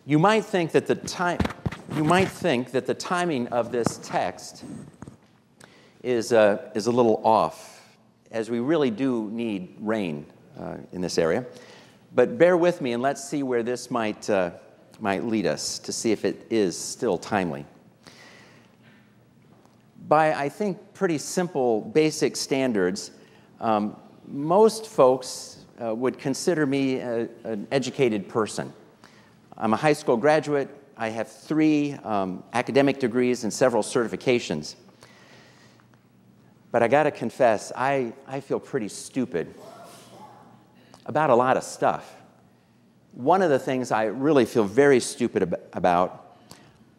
You might think that the timing of this text is a little off, as we really do need rain in this area. But bear with me and let's see where this might lead us to see if it is still timely. By, I think, pretty simple, basic standards, most folks would consider me an educated person. I'm a high school graduate. I have 3 academic degrees and several certifications. But I got to confess, I feel pretty stupid about a lot of stuff. One of the things I really feel very stupid about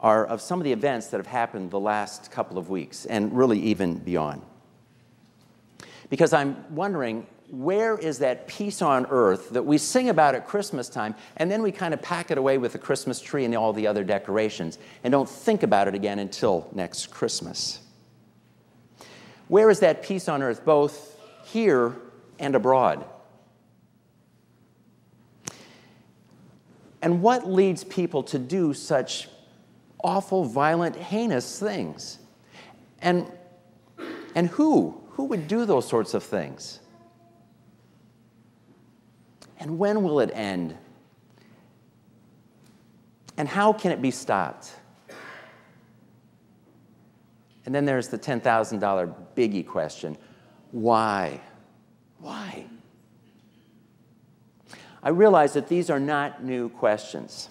are of some of the events that have happened the last couple of weeks, and really even beyond. Because I'm wondering, where is that peace on earth that we sing about at Christmas time, and then we kind of pack it away with the Christmas tree and all the other decorations, and don't think about it again until next Christmas? Where is that peace on earth, both here and abroad? And what leads people to do such awful, violent, heinous things? And who would do those sorts of things? And when will it end? And how can it be stopped? And then there's the $10,000 biggie question. Why? Why? I realize that these are not new questions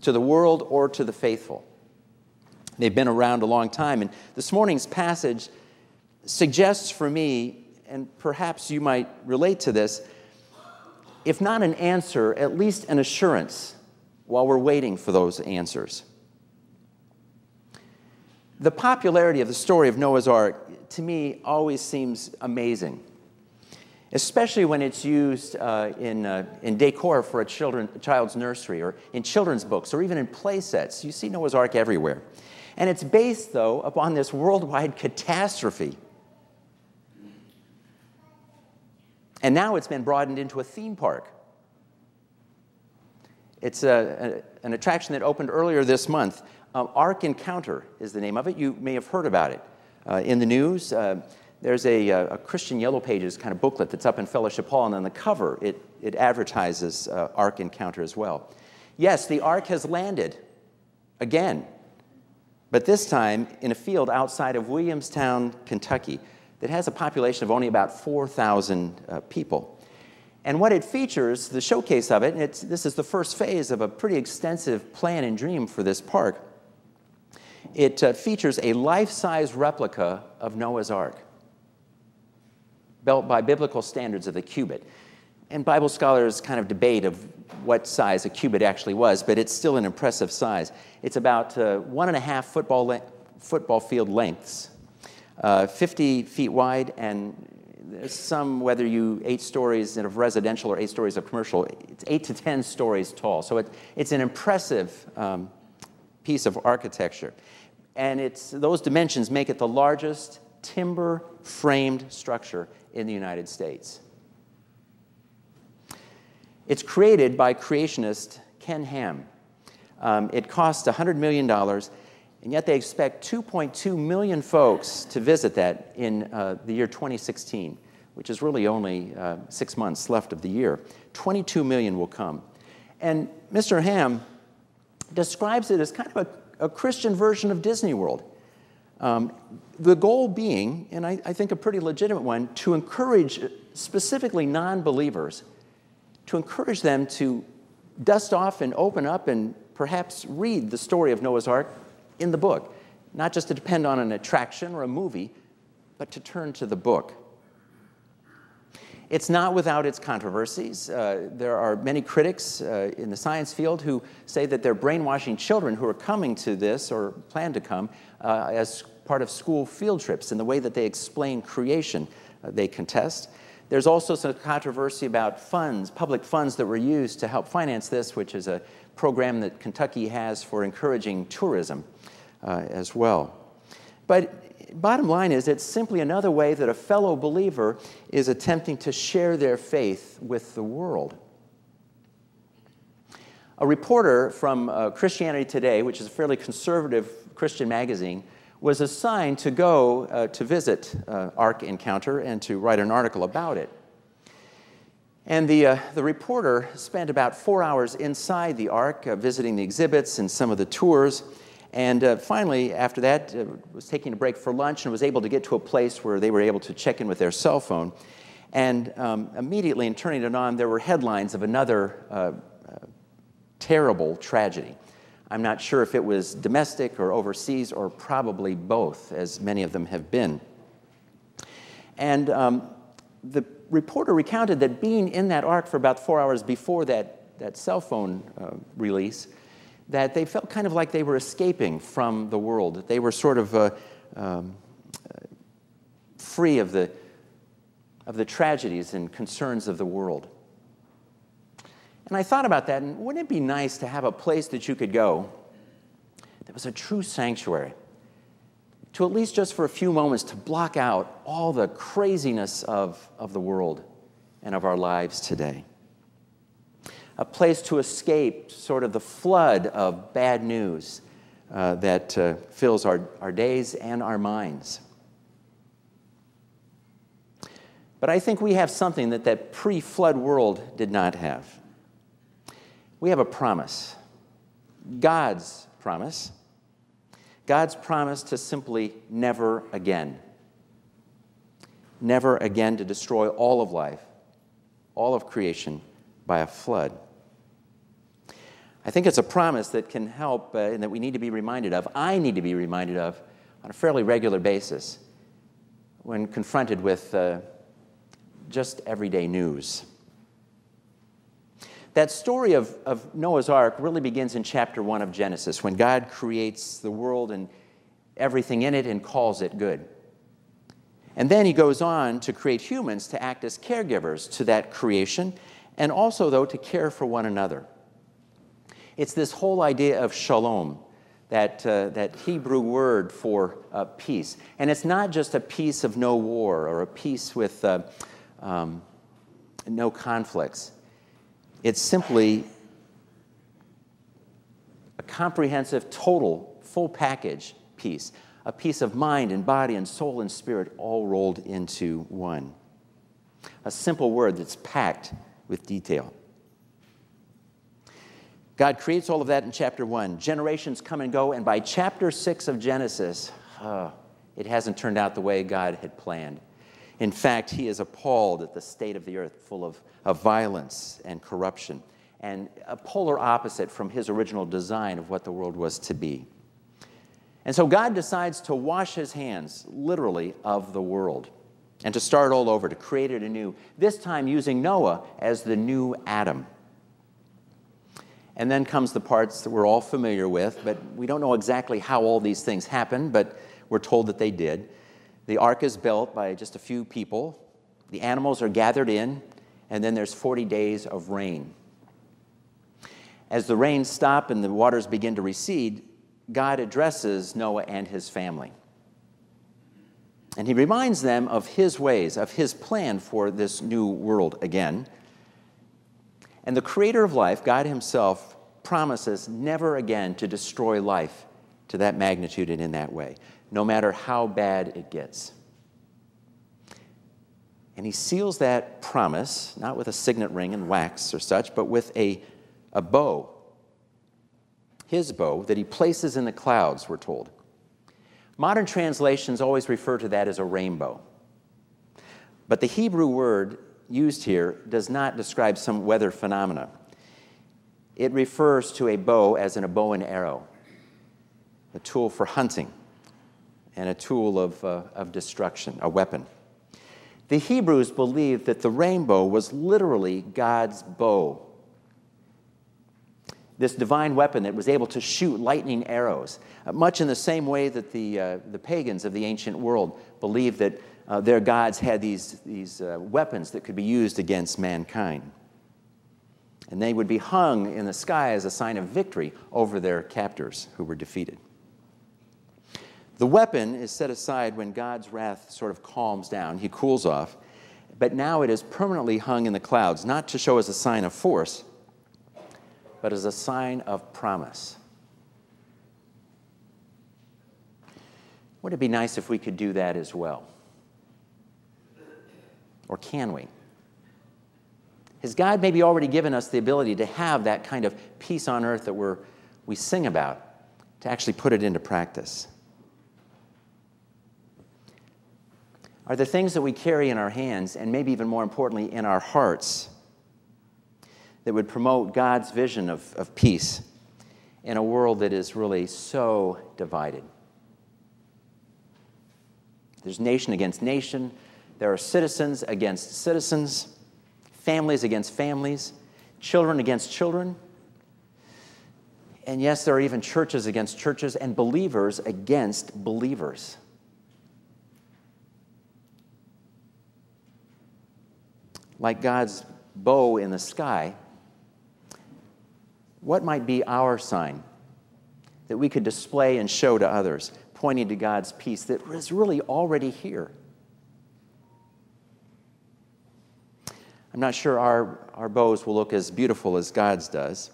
to the world or to the faithful. They've been around a long time. And this morning's passage suggests for me, and perhaps you might relate to this, if not an answer, at least an assurance while we're waiting for those answers. The popularity of the story of Noah's Ark, to me, always seems amazing, especially when it's used in decor for a child's nursery, or in children's books, or even in play sets. You see Noah's Ark everywhere. And it's based, though, upon this worldwide catastrophe. And now it's been broadened into a theme park. It's an attraction that opened earlier this month. Ark Encounter is the name of it. You may have heard about it in the news. There's a Christian Yellow Pages kind of booklet that's up in Fellowship Hall, and on the cover it advertises Ark Encounter as well. Yes, the Ark has landed again, but this time in a field outside of Williamstown, Kentucky, that has a population of only about 4,000 people. And what it features, the showcase of it, and this is the first phase of a pretty extensive plan and dream for this park. It features a life-size replica of Noah's Ark, built by biblical standards of the cubit. And Bible scholars kind of debate of what size a cubit actually was, but it's still an impressive size. It's about 1.5 football field lengths, 50 feet wide, and some, whether you 8 stories of residential or 8 stories of commercial, it's 8 to 10 stories tall. So it's an impressive piece of architecture. And those dimensions make it the largest timber-framed structure in the United States. It's created by creationist Ken Ham. It cost $100 million, and yet they expect 2.2 million folks to visit that in the year 2016, which is really only 6 months left of the year. 22 million will come. And Mr. Ham describes it as kind of a Christian version of Disney World. The goal being, and I think a pretty legitimate one, to encourage specifically non-believers, to encourage them to dust off and open up and perhaps read the story of Noah's Ark in the book. Not just to depend on an attraction or a movie, but to turn to the book. It's not without its controversies. There are many critics in the science field who say that they're brainwashing children who are coming to this or plan to come as part of school field trips in the way that they explain creation. They contest. There's also some controversy about funds, public funds that were used to help finance this, which is a program that Kentucky has for encouraging tourism as well. But bottom line is, it's simply another way that a fellow believer is attempting to share their faith with the world. A reporter from Christianity Today, which is a fairly conservative Christian magazine, was assigned to go to visit Ark Encounter and to write an article about it. And the reporter spent about 4 hours inside the Ark, visiting the exhibits and some of the tours. And finally, after that, was taking a break for lunch and was able to get to a place where they were able to check in with their cell phone. And immediately, in turning it on, there were headlines of another terrible tragedy. I'm not sure if it was domestic or overseas or probably both, as many of them have been. And the reporter recounted that being in that Ark for about 4 hours before that cell phone release, that they felt kind of like they were escaping from the world, that they were sort of free of the tragedies and concerns of the world. And I thought about that, and wouldn't it be nice to have a place that you could go that was a true sanctuary, to at least just for a few moments to block out all the craziness of the world and of our lives today. A place to escape sort of the flood of bad news that fills our days and our minds. But I think we have something that pre-flood world did not have. We have a promise, God's promise. God's promise to simply never again to destroy all of life, all of creation by a flood. I think it's a promise that can help and that we need to be reminded of. I need to be reminded of on a fairly regular basis when confronted with just everyday news. That story of Noah's Ark really begins in chapter 1 of Genesis, when God creates the world and everything in it and calls it good. And then he goes on to create humans to act as caregivers to that creation, and also, though, to care for one another. It's this whole idea of shalom, that Hebrew word for peace. And it's not just a peace of no war or a peace with no conflicts. It's simply a comprehensive, total, full package peace, a peace of mind and body and soul and spirit all rolled into one. A simple word that's packed with detail. God creates all of that in chapter 1. Generations come and go, and by chapter 6 of Genesis, it hasn't turned out the way God had planned. In fact, he is appalled at the state of the earth, full of violence and corruption, and a polar opposite from his original design of what the world was to be. And so God decides to wash his hands, literally, of the world, and to start all over, to create it anew, this time using Noah as the new Adam. And then comes the parts that we're all familiar with, but we don't know exactly how all these things happen, but we're told that they did. The ark is built by just a few people. The animals are gathered in, and then there's 40 days of rain. As the rains stop and the waters begin to recede, God addresses Noah and his family. And he reminds them of his ways, of his plan for this new world again. And the creator of life, God himself, promises never again to destroy life to that magnitude and in that way, no matter how bad it gets. And he seals that promise, not with a signet ring and wax or such, but with a bow, his bow, that he places in the clouds, we're told. Modern translations always refer to that as a rainbow. But the Hebrew word used here does not describe some weather phenomena. It refers to a bow as in a bow and arrow, a tool for hunting, and a tool of destruction, a weapon. The Hebrews believed that the rainbow was literally God's bow, this divine weapon that was able to shoot lightning arrows, much in the same way that the pagans of the ancient world believed that their gods had these weapons that could be used against mankind. And they would be hung in the sky as a sign of victory over their captors who were defeated. The weapon is set aside when God's wrath sort of calms down. He cools off. But now it is permanently hung in the clouds, not to show as a sign of force, but as a sign of promise. Wouldn't it be nice if we could do that as well? Or can we? Has God maybe already given us the ability to have that kind of peace on earth that we sing about, to actually put it into practice? Are there things that we carry in our hands, and maybe even more importantly, in our hearts, that would promote God's vision of peace in a world that is really so divided? There's nation against nation. There are citizens against citizens, families against families, children against children. And yes, there are even churches against churches and believers against believers. Like God's bow in the sky, what might be our sign that we could display and show to others, pointing to God's peace that is really already here? I'm not sure our bows will look as beautiful as God's does,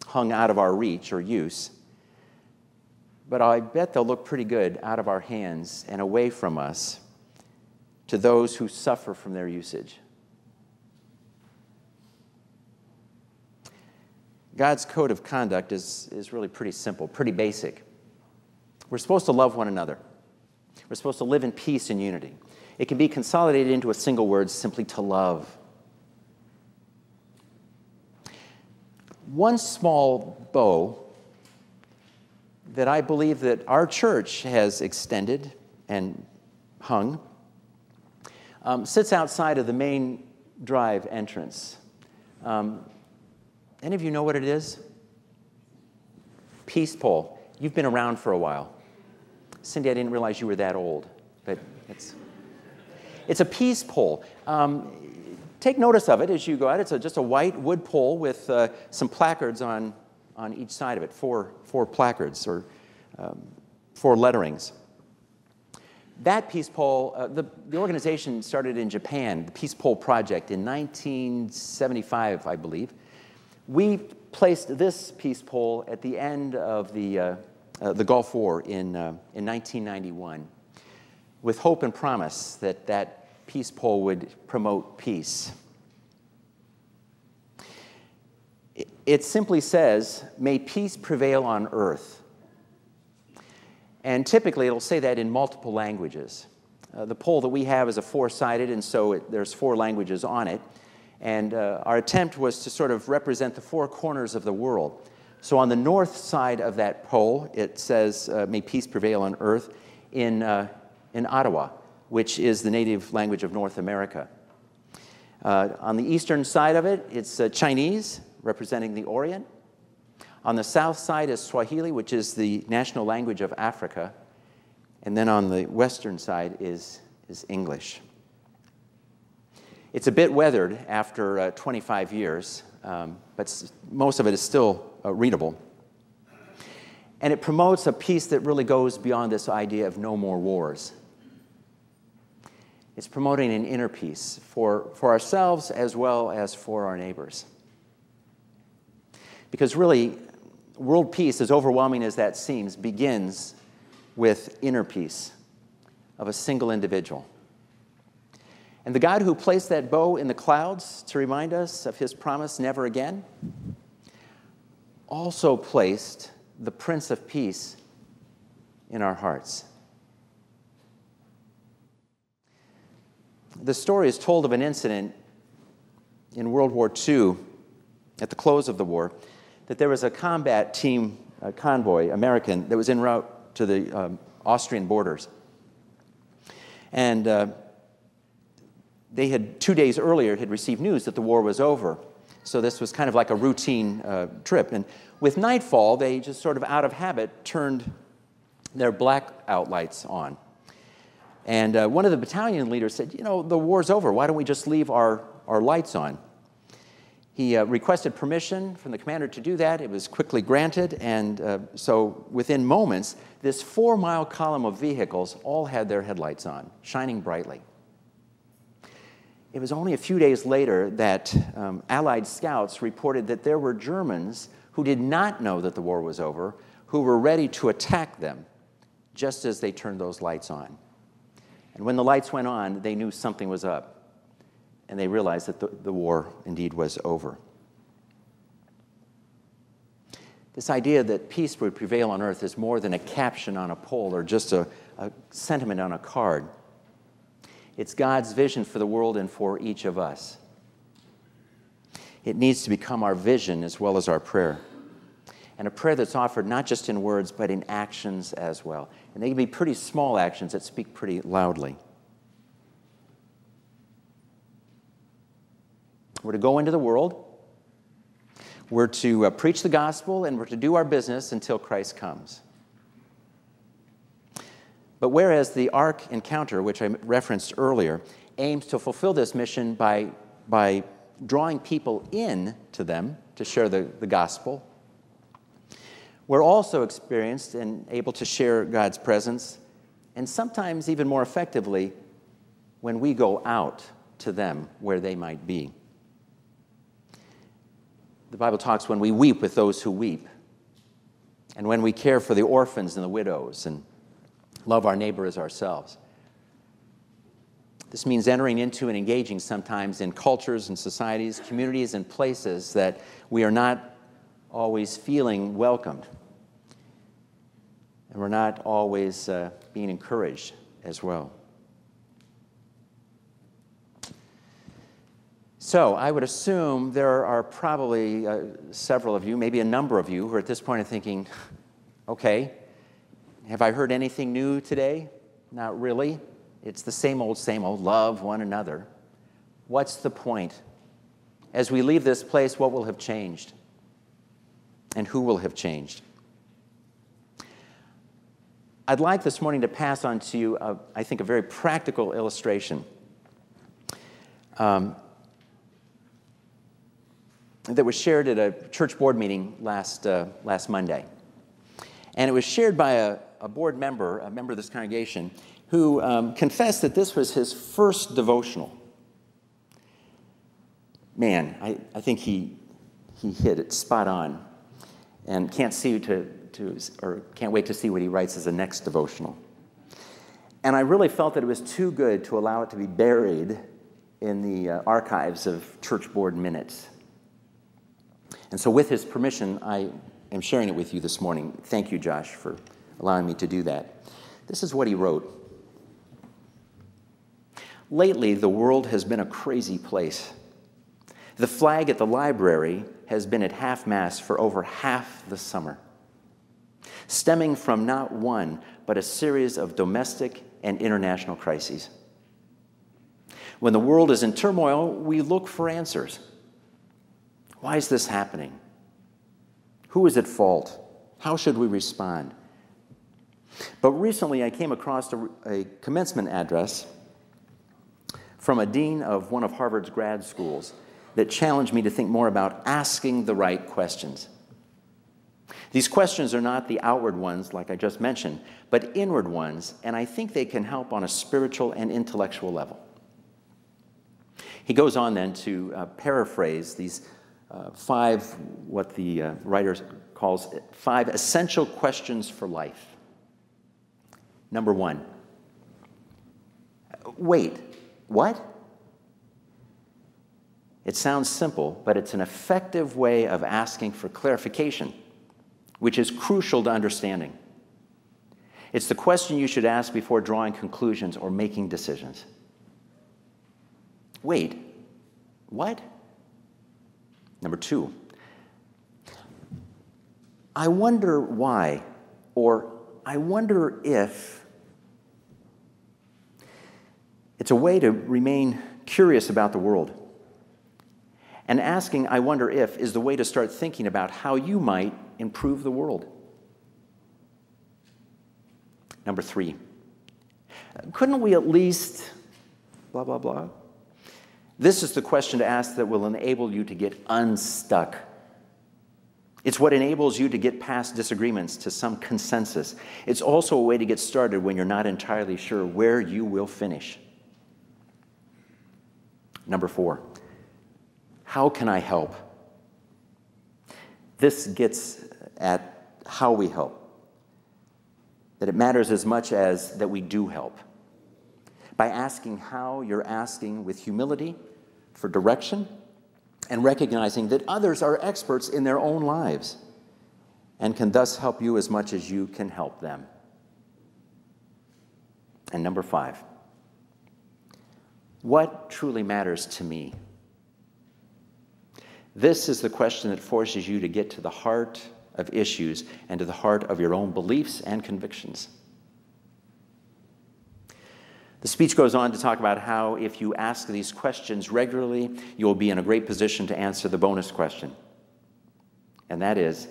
hung out of our reach or use, but I bet they'll look pretty good out of our hands and away from us to those who suffer from their usage. God's code of conduct is really pretty simple, pretty basic. We're supposed to love one another. We're supposed to live in peace and unity. It can be consolidated into a single word, simply to love. One small bow that I believe that our church has extended and hung sits outside of the main drive entrance. Any of you know what it is? Peace pole. You've been around for a while. Cindy, I didn't realize you were that old, but it's a peace pole. Take notice of it as you go out. It's just a white wood pole with some placards on each side of it, four placards or four letterings. That peace pole, the organization started in Japan, the Peace Pole Project, in 1975, I believe. We placed this peace pole at the end of the Gulf War in 1991, with hope and promise that that peace pole would promote peace. It simply says, "May peace prevail on earth." And typically, it'll say that in multiple languages. The pole that we have is a four-sided, and so there's four languages on it. And our attempt was to sort of represent the four corners of the world. So on the north side of that pole, it says, "May peace prevail on earth," in Ottawa, which is the native language of North America. On the eastern side of it, it's Chinese, representing the Orient. On the south side is Swahili, which is the national language of Africa. And then on the western side is English. It's a bit weathered after 25 years, but most of it is still readable. And it promotes a peace that really goes beyond this idea of no more wars. It's promoting an inner peace for ourselves as well as for our neighbors. Because really, world peace, as overwhelming as that seems, begins with inner peace of a single individual. And the God who placed that bow in the clouds to remind us of his promise never again also placed the Prince of Peace in our hearts. The story is told of an incident in World War II, at the close of the war, that there was a combat team, a convoy, American, that was en route to the Austrian borders. And they had, 2 days earlier, had received news that the war was over. So this was kind of like a routine trip. And with nightfall, they just sort of out of habit turned their blackout lights on. And one of the battalion leaders said, "You know, the war's over. Why don't we just leave our lights on?" He requested permission from the commander to do that. It was quickly granted, and so within moments, this 4-mile column of vehicles all had their headlights on, shining brightly. it was only a few days later that Allied scouts reported that there were Germans who did not know that the war was over, who were ready to attack them just as they turned those lights on. And when the lights went on, they knew something was up, and they realized that the war indeed was over. This idea that peace would prevail on earth is more than a caption on a pole or just a sentiment on a card. It's God's vision for the world and for each of us. It needs to become our vision as well as our prayer. And a prayer that's offered not just in words, but in actions as well. And they can be pretty small actions that speak pretty loudly. We're to go into the world. We're to preach the gospel, and we're to do our business until Christ comes. But whereas the Ark Encounter, which I referenced earlier, aims to fulfill this mission by drawing people in to them to share the gospel, we're also experienced and able to share God's presence, and sometimes even more effectively when we go out to them where they might be. The Bible talks when we weep with those who weep, and when we care for the orphans and the widows and love our neighbor as ourselves. This means entering into and engaging sometimes in cultures and societies, communities and places that we are not always feeling welcomed. And we're not always being encouraged as well. So I would assume there are probably several of you, maybe a number of you, who are at this point thinking, okay, have I heard anything new today? Not really. It's the same old, love one another. What's the point? As we leave this place, what will have changed? And who will have changed? I'd like this morning to pass on to you, I think, a very practical illustration that was shared at a church board meeting last Monday. And it was shared by a board member, a member of this congregation, who confessed that this was his first devotional. Man, I think he hit it spot on, and can't wait to see what he writes as a next devotional. And I really felt that it was too good to allow it to be buried in the archives of church board minutes. And so with his permission, I am sharing it with you this morning. Thank you, Josh, for allowing me to do that. This is what he wrote. Lately, the world has been a crazy place. The flag at the library has been at half-mast for over half the summer, stemming from not one, but a series of domestic and international crises. When the world is in turmoil, we look for answers. Why is this happening? Who is at fault? How should we respond? But recently I came across a commencement address from a dean of one of Harvard's grad schools that challenged me to think more about asking the right questions. These questions are not the outward ones, like I just mentioned, but inward ones, and I think they can help on a spiritual and intellectual level. He goes on then to paraphrase these five, what the writer calls 5 essential questions for life. Number 1, wait, what? It sounds simple, but it's an effective way of asking for clarification, which is crucial to understanding. It's the question you should ask before drawing conclusions or making decisions. Wait, what? Number 2, I wonder why, or I wonder if. It's a way to remain curious about the world. And asking, I wonder if, is the way to start thinking about how you might improve the world. Number 3, couldn't we at least blah, blah, blah? This is the question to ask that will enable you to get unstuck. It's what enables you to get past disagreements to some consensus. It's also a way to get started when you're not entirely sure where you will finish. Number 4, how can I help? This gets at how we help, that it matters as much as that we do help. By asking how, you're asking with humility for direction and recognizing that others are experts in their own lives and can thus help you as much as you can help them. And number 5, what truly matters to me? This is the question that forces you to get to the heart of issues and to the heart of your own beliefs and convictions. The speech goes on to talk about how if you ask these questions regularly, you will be in a great position to answer the bonus question. And that is,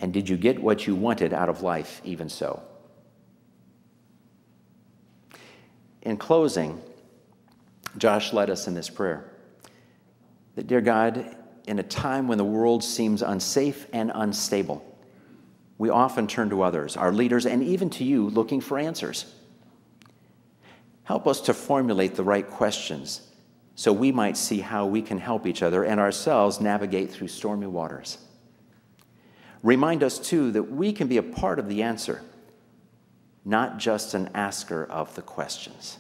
and did you get what you wanted out of life even so? In closing, Josh led us in this prayer. That, dear God, in a time when the world seems unsafe and unstable, we often turn to others, our leaders, and even to you, looking for answers. Help us to formulate the right questions so we might see how we can help each other and ourselves navigate through stormy waters. Remind us, too, that we can be a part of the answer, not just an asker of the questions.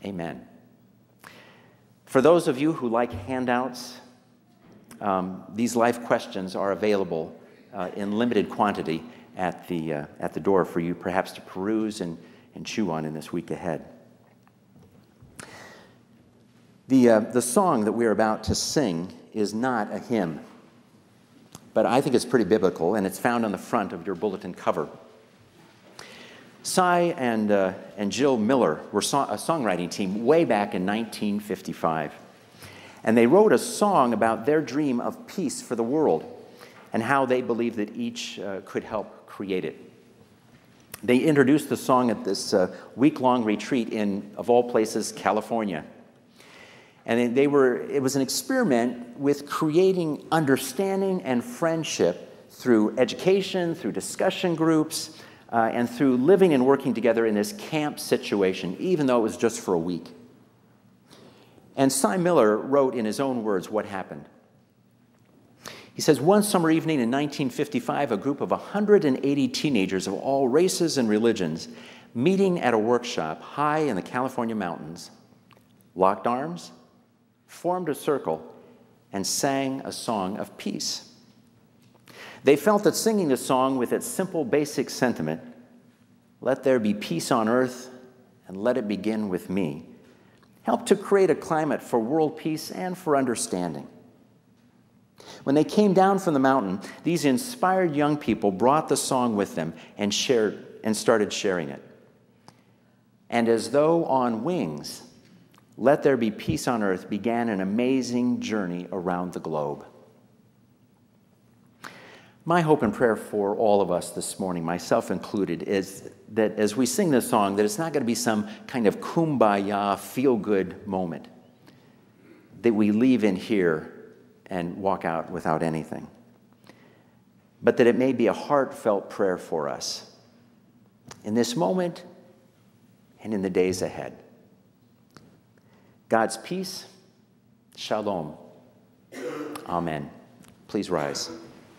Amen. For those of you who like handouts, these life questions are available in limited quantity at the door for you perhaps to peruse and chew on in this week ahead. The song that we're about to sing is not a hymn, but I think it's pretty biblical, and it's found on the front of your bulletin cover. Cy and Jill Miller were a songwriting team way back in 1955. And they wrote a song about their dream of peace for the world and how they believed that each could help create it. They introduced the song at this week-long retreat in, of all places, California. And it was an experiment with creating understanding and friendship through education, through discussion groups, and through living and working together in this camp situation, even though it was just for a week. And Cy Miller wrote in his own words what happened. He says, one summer evening in 1955, a group of 180 teenagers of all races and religions meeting at a workshop high in the California mountains, locked arms, formed a circle, and sang a song of peace. They felt that singing the song with its simple, basic sentiment, let there be peace on earth and let it begin with me, helped to create a climate for world peace and for understanding. When they came down from the mountain, these inspired young people brought the song with them and started sharing it. And as though on wings, Let There Be Peace on Earth began an amazing journey around the globe. My hope and prayer for all of us this morning, myself included, is that as we sing this song, that it's not going to be some kind of kumbaya, feel-good moment, that we leave in here and walk out without anything, but that it may be a heartfelt prayer for us in this moment and in the days ahead. God's peace, shalom. Amen. Please rise.